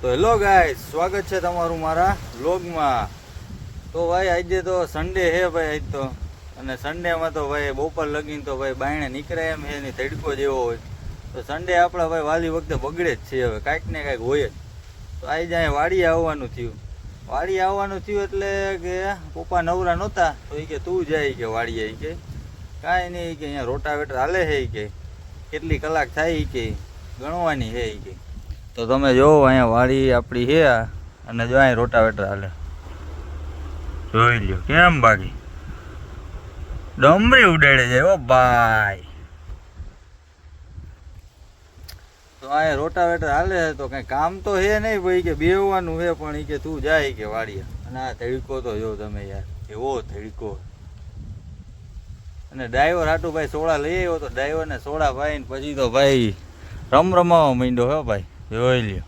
તો hello guys, સ્વાગત છે તમારું મારા વ્લોગમાં। તો ભાઈ આજે તો સન્ડે હે ભાઈ, આજ તો અને સન્ડેમાં તો ભાઈ બપોર લગીને તો ભાઈ બાયણે નીકળે એમ છે નહીં, તડકો જેવો હોય તો સન્ડે આપણા ભાઈ વાલી વખતે બગડે જ છે। હવે કાંઈક ને કાંઈક હોય જ। તો આજે અહીંયા વાડીએ આવવાનું થયું એટલે કે પપ્પા નવરા નહોતા તો એ કે તું જાય કે વાડીએ, કે કાંઈ નહીં કે અહીંયા રોટાવેટર હાલે છે કે કેટલી કલાક થાય કે ગણવાની છે કે। તો તમે જોવો અહીંયા વાડી આપણી છે અને જો અહીં રોટાવેટર હાલે, જોઈ લ્યો કેમ બાકી ડમરી ઉડાડે જાય ઓ ભાઈ। તો અહીંયા રોટાવેટર હાલે તો કઈ કામ તો છે નહીં ભાઈ, કે બેહવાનું છે પણ એ કે તું જાય કે વાડીએ। અને આ તડકો તો જો તમે યાર, એવો તડકો। અને ડ્રાઈવર હાટું ભાઈ સોડા લઈ આવ્યો તો ડ્રાઈવરને સોડા પાઈને પછી તો ભાઈ રમવા માંડ્યો હો ભાઈ, જોઈ લ્યો।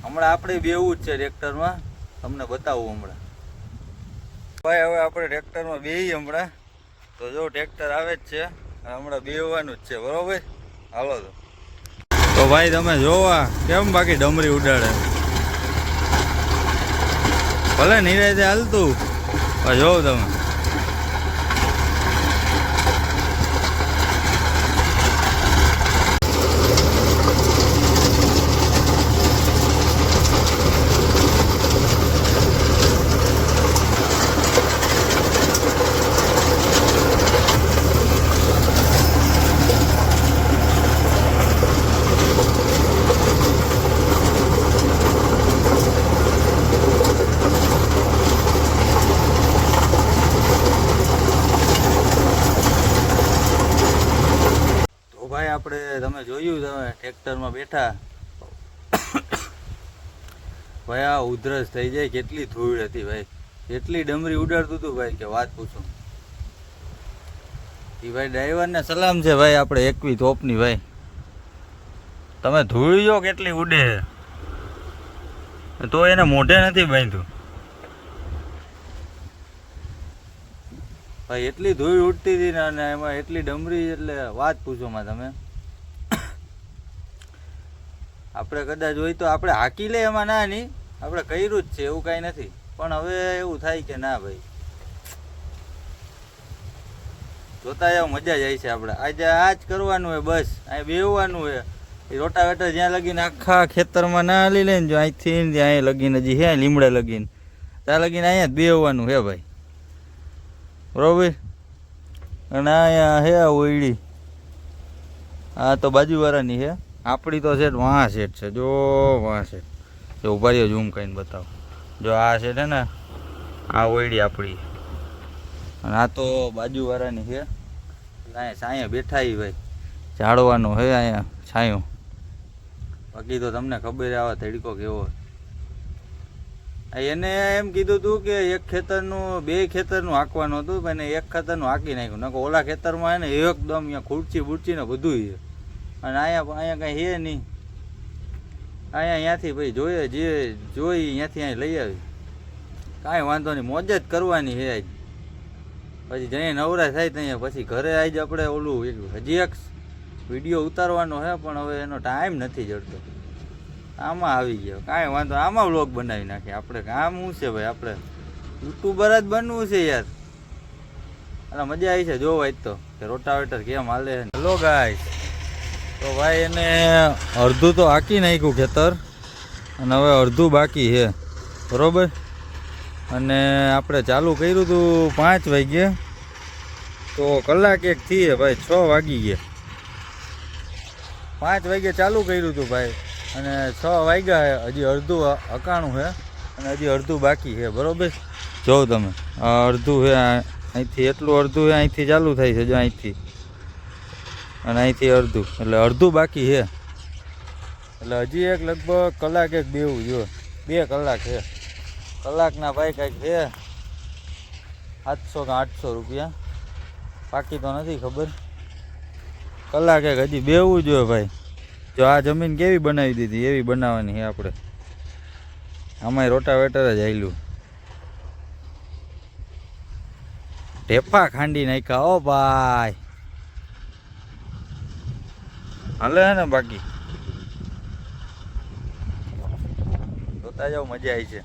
હમણાં આપણે બેવું જ છે ટ્રેક્ટરમાં, તમને બતાવું હમણાં ભાઈ। હવે આપણે ટ્રેક્ટરમાં બેહી હમણાં, તો જો ટ્રેક્ટર આવે જ છે હમણાં બેહવાનું જ છે, બરોબર? હાલો તો ભાઈ તમે જોવા કેમ બાકી ડમરી ઉડાડે, ભલે નિરાતે હાલતું જોવ તમે। ભાઈ આપણે તમે જોયું, તમે ટ્રેક્ટરમાં બેઠા ભાઈ આ ઉધરસ થઈ જાય, કેટલી ધૂળ હતી ભાઈ, એટલી ડમરી ઉડાડતું હતું ભાઈ કે વાત પૂછો। એ ભાઈ ડ્રાઈવરને સલામ છે ભાઈ, આપણે એકવી તોપની ભાઈ, તમે ધૂળ જો કેટલી ઉડે તો એને મોઢે નથી બાંધ્યું ભાઈ, એટલી ધૂળ ઉડતી હતી ને અને એમાં એટલી ડમરી, એટલે વાત પૂછોમાં તમે। આપણે કદાચ હોય તો આપણે હાકી લે, એમાં ના નહીં, આપણે કર્યું જ છે એવું કાંઈ નથી, પણ હવે એવું થાય કે ના ભાઈ જોતા જાવ મજા જાય છે। આપણે આજે આ જ કરવાનું હોય બસ, અહીં બેહવાનું હોય। એ રોટાવેટર જ્યાં લગીને આખા ખેતરમાં ના હાલી લે ને, જો અહીંથી ત્યાં લગીને હજી હે લીમડે લગીને ત્યાં લગીને અહીંયા જ બેહવાનું હે ભાઈ, બરોબર? અને અહીંયા હે ઓયડી, આ તો બાજુવાળાની છે, આપણી તો સેટ વાં સેટ છે, જો વાં સેટ જો ઉભા રહ્યો ઝૂમ કરીને બતાવો, જો આ સેટ હે ને આ ઓયડી આપણી, અને આ તો બાજુવાળાની છે। અહીંયા છાંયે બેઠા ભાઈ, ઝાડવાનો હે અહીંયા છાંયો, બાકી તો તમને ખબર આવે તડકો કેવો। એને એમ કીધું હતું કે એક ખેતરનું બે ખેતરનું હાંકવાનું હતું, પણ એક ખેતરનું હાંકી નાખ્યું, નકો ઓલા ખેતરમાં હે ને એકદમ અહીંયા ખુરચી બુરચી ને બધું છે, અને અહીંયા કંઈ છે નહીં। અહીંયાથી ભાઈ જોઈએ જે જોઈ અહીંયાથી અહીં લઈ આવી, કાંઈ વાંધો નહીં, મોજ જ કરવાની છે આજ। પછી જઈએ નવરા થાય ત્યાં પછી ઘરે આજ આપણે ઓલું હજી એક વિડીયો ઉતારવાનો છે, પણ હવે એનો ટાઈમ નથી જડતો, આમાં આવી ગયો, કાંઈ વાંધો, આમાં વ્લોગ બનાવી નાખીએ આપણે। કામ શું છે ભાઈ, આપણે યુટ્યુબર જ બનવું છે યાર, એટલે મજા આવી છે જોવાય જ તો કે રોટાવેટર કેમ હાલે। હેલો ગાઈસ, તો ભાઈ એને અડધું તો હાંકી નાખ્યું ખેતર, અને હવે અડધું બાકી છે, બરોબર? અને આપણે ચાલુ કર્યું હતું 5 વાગ્યે, તો કલાક એક થી ભાઈ 6 વાગી ગયા। 5 વાગ્યે ચાલુ કર્યું હતું ભાઈ, અને 6 વાગ્યા, હજી અડધું અકાણું છે અને હજી અડધું બાકી છે, બરોબર? જોઉં તમે અડધું છે અહીંથી, એટલું અડધું છે અહીંથી ચાલુ થાય છે, જો અહીંથી અને અહીંથી અડધું, એટલે અડધું બાકી છે, એટલે હજી એક લગભગ કલાક એક બેવું જો 2 કલાક છે। કલાકના ભાઈ કંઈક છે 700 કે 800 રૂપિયા, બાકી તો નથી ખબર। કલાક એક હજી બેવું જોઈએ ભાઈ, જો આ જમીન કેવી બનાવી દીધી એવી બનાવવાની છે આપણે, આમાંય રોટાવેટર જ હાલ્યું। ઢેફા ખાંડી નાખ્યા ઓ ભાઈ, હાલે હે ને બાકી જોતા જાવ મજા આવી છે.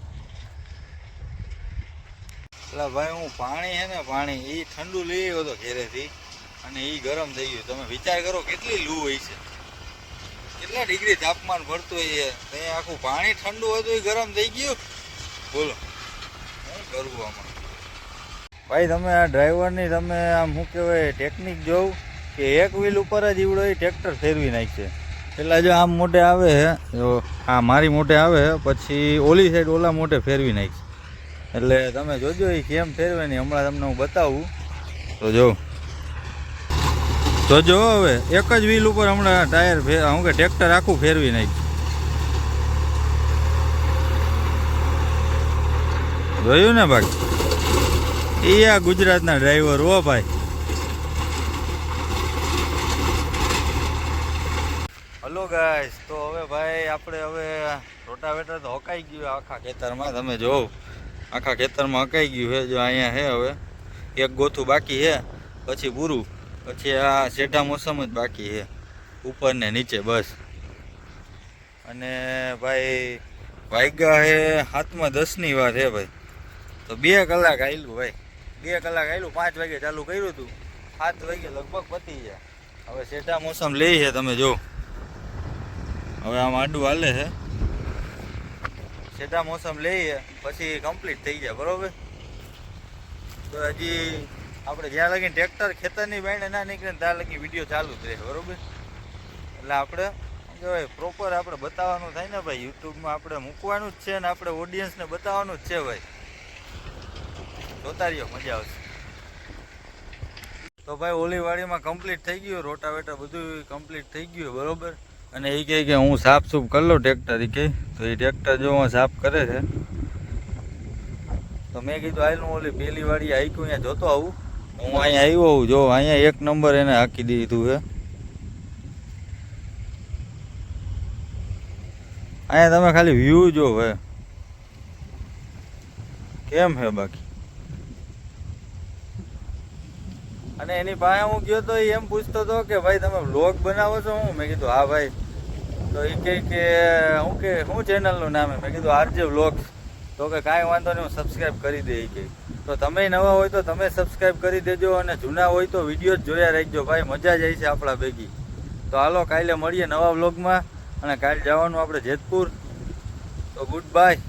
એટલે ભાઈ હું પાણી હે ને પાણી એ ઠંડુ લઈ આવ્યો હતો ઘેરેથી અને એ ગરમ થઈ ગયું. તમે વિચાર કરો કેટલી લૂ હોય છે, કેટલા ડિગ્રી તાપમાન ભરતું હોય છે. આખું પાણી ઠંડુ હતું એ ગરમ થઈ ગયું. બોલો શું કરવું આમાં? ભાઈ તમે આ ડ્રાઈવરની તમે આમ શું કહેવાય ટેકનિક જોઉં કે એક વ્હીલ ઉપર જ ઈવડો એ ટ્રેક્ટર ફેરવી નાખશે. પેલા જો આમ મોટે આવે છે, જો આ મારી મોટે આવે પછી ઓલી સાઈડ ઓલા મોટે ફેરવી નાખશે. એટલે તમે જોજો એ કેમ ફેરવે નહીં, હમણાં તમને હું બતાવું તો જોજો હવે એક જ વ્હીલ ઉપર હમણાં ટાયર શું કે ટ્રેક્ટર આખું ફેરવી નાખ્યું. જોયું ને બાકી એ આ ગુજરાતના ડ્રાઈવર હો ભાઈ. હલો ગાઈસ, તો હવે ભાઈ આપણે હવે રોટાવેટર તો હકાઈ ગયું આખા ખેતરમાં. તમે જોવો આખા ખેતરમાં હકાઈ ગયું છે. જો અહીંયા છે હવે એક ગોથું બાકી છે પછી પૂરું. પછી આ શેઢા મોસમ જ બાકી છે ઉપર ને નીચે બસ. અને ભાઈ વાગ્યા છે 7:10ની વાર છે ભાઈ. તો 2 કલાક આવેલું ભાઈ, 2 કલાક આવેલું. 5 વાગે ચાલુ કર્યું હતું, 7 વાગે લગભગ પતી જાય. હવે શેઢા મોસમ લે છે તમે જો. હવે આમ આડું હાલે છે, શેઢા મોસમ લઈએ પછી કમ્પ્લીટ થઈ જાય બરોબર. તો હજી આપણે જ્યાં લગીને ટ્રેક્ટર ખેતરની બાયણે ના નીકળે ને ત્યાં લગી વિડીયો ચાલુ જ રહે બરોબર. એટલે આપણે શું કહેવાય પ્રોપર આપણે બતાવવાનું થાય ને ભાઈ. યુટ્યુબમાં આપણે મૂકવાનું જ છે ને આપણે ઓડિયન્સને બતાવવાનું જ છે ભાઈ. જોતા રહ્યો, મજા આવશે. તો ભાઈ ઓલી વાડીમાં કમ્પ્લીટ થઈ ગયું, રોટાવેટર બધું કમ્પ્લીટ થઈ ગયું બરોબર. અને એ કહે કે હું સાફ સૂફ કરી લઉં ટ્રેક્ટર. એ કહે તો એ ટ્રેક્ટર જો સાફ કરે છે. તો મેં કીધું હાલ હું ઓલી પેલી વાડી હાઈકું અહીંયા જોતો આવું. હું અહીંયા આવ્યો હોઉં જો અહીંયા 1 નંબર એને હાકી દીધું છે. અહીંયા તમે ખાલી વ્યૂ જો હવે કેમ છે બાકી. અને એની પાસે હું ગયો તો એમ પૂછતો હતો કે ભાઈ તમે વ્લોગ બનાવો છો? હું મેં કીધું હા ભાઈ. તો એ કહે કે શું ચેનલનું નામ? મેં કીધું આરજે વ્લોગ્સ. તો કે કાંઈ વાંધો નહીં, હું સબસ્ક્રાઈબ કરી દે. કે તો તમે નવા હોય તો તમે સબસ્ક્રાઈબ કરી દેજો અને જૂના હોય તો વિડીયો જ જોયા રાખજો ભાઈ. મજા જ આવી છે આપણા ભેગી. તો હાલો કાલે મળીએ નવા વ્લોગમાં. અને કાલે જવાનું આપણે જેતપુર. તો ગુડ બાય.